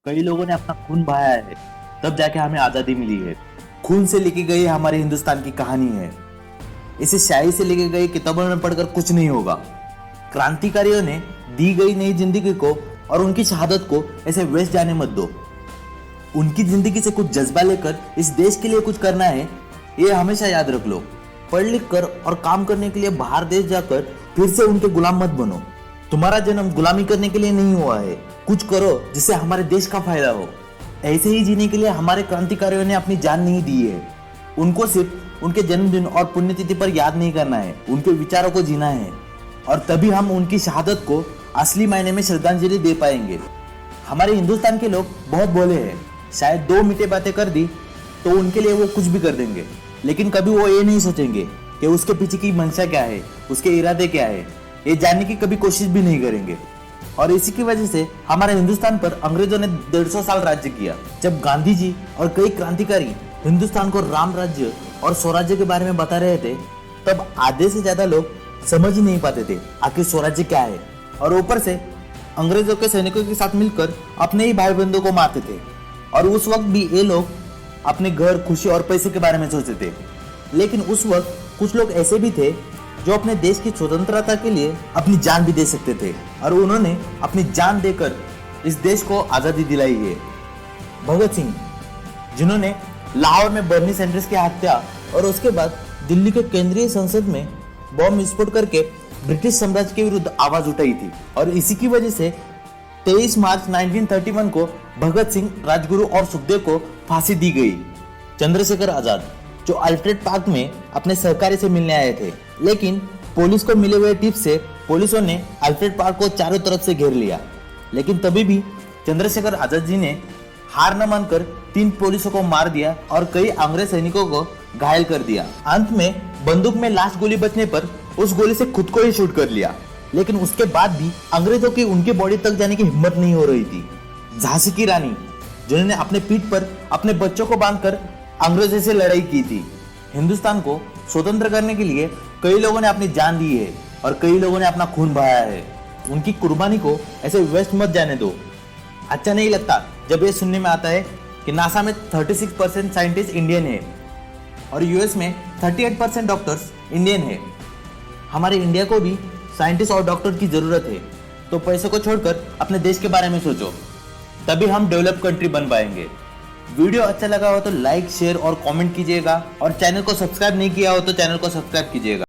कई लोगों ने अपना खून बहाया है, तब जाके हमें आजादी मिली है। खून से लिखी गई हमारे हिंदुस्तान की कहानी है। इसे शायरी से लिखी गई किताबों में पढ़कर कुछ नहीं होगा। क्रांतिकारियों ने दी गई नई जिंदगी को और उनकी शहादत को ऐसे वेस्ट जाने मत दो। उनकी जिंदगी से कुछ जज्बा लेकर इस देश के लिए कुछ करना है, ये हमेशा याद रख लो। पढ़ लिख कर और काम करने के लिए बाहर देश जाकर फिर से उनके गुलाम मत बनो। तुम्हारा जन्म गुलामी करने के लिए नहीं हुआ है। कुछ करो जिससे हमारे देश का फायदा हो। ऐसे ही जीने के लिए हमारे क्रांतिकारियों ने अपनी जान नहीं दी है। उनको सिर्फ उनके जन्मदिन और पुण्यतिथि पर याद नहीं करना है, उनके विचारों को जीना है। और तभी हम उनकी शहादत को असली मायने में श्रद्धांजलि दे पाएंगे। हमारे हिंदुस्तान के लोग बहुत भोले हैं। शायद दो मीठे बातें कर दी तो उनके लिए वो कुछ भी कर देंगे, लेकिन कभी वो ये नहीं सोचेंगे कि उसके पीछे की मंशा क्या है, उसके इरादे क्या है। ये जानने की कभी कोशिश भी नहीं करेंगे। और इसी की वजह से हमारे हिंदुस्तान पर अंग्रेजों ने 150 साल राज्य किया। जब गांधी जी और कई क्रांतिकारी हिंदुस्तान को राम राज्य और स्वराज्य के बारे में बता रहे थे, तब आधे से ज्यादा लोग समझ ही नहीं पाते थे आखिर स्वराज्य क्या है। और ऊपर से अंग्रेजों के सैनिकों के साथ मिलकर अपने ही भाई बंधुओं को मारते थे। और उस वक्त भी ये लोग अपने घर, खुशी और पैसे के बारे में सोचते थे। लेकिन उस वक्त कुछ लोग ऐसे भी थे जो अपने देश की स्वतंत्रता के लिए अपनी जान भी दे सकते थे, और उन्होंने अपनी जान देकर इस देश को आज़ादी दिलाई है। भगत सिंह, जिन्होंने लाहौर में बर्नी सैंडर्स की हत्या और उसके बाद दिल्ली के केंद्रीय संसद में बम विस्फोट करके ब्रिटिश साम्राज्य के विरुद्ध आवाज उठाई थी। और इसी की वजह से 23 मार्च 1931 को भगत सिंह, राजगुरु और सुखदेव को फांसी दी गई। चंद्रशेखर आजाद, जो अल्फ्रेड पार्क में अपने सहकारी से मिलने आए थे, लेकिन पुलिस को मिले हुए टिप्स से पुलिसों ने अल्फ्रेड पार्क को चारों तरफ से घेर लिया। लेकिन तभी भी चंद्रशेखर आजाद जी ने हार न मानकर 3 पुलिसों को मार दिया और कई अंग्रेज सैनिकों को घायल कर दिया। अंत में बंदूक में लास्ट गोली बचने पर उस गोली से खुद को ही शूट कर लिया। लेकिन उसके बाद भी अंग्रेजों की उनके बॉडी तक जाने की हिम्मत नहीं हो रही थी। झांसी की रानी, जिन्होंने अपने पीठ पर अपने बच्चों को बांधकर अंग्रेजों से लड़ाई की थी। हिंदुस्तान को स्वतंत्र करने के लिए कई लोगों ने अपनी जान दी है और कई लोगों ने अपना खून बहाया है। उनकी कुर्बानी को ऐसे वेस्ट मत जाने दो। अच्छा नहीं लगता जब ये सुनने में आता है कि नासा में 36% साइंटिस्ट इंडियन है और यूएस में 38% डॉक्टर्स इंडियन है। हमारे इंडिया को भी साइंटिस्ट और डॉक्टर की जरूरत है। तो पैसे को छोड़कर अपने देश के बारे में सोचो, तभी हम डेवलप कंट्री बन पाएंगे। वीडियो अच्छा लगा हो तो लाइक, शेयर और कमेंट कीजिएगा, और चैनल को सब्सक्राइब नहीं किया हो तो चैनल को सब्सक्राइब कीजिएगा।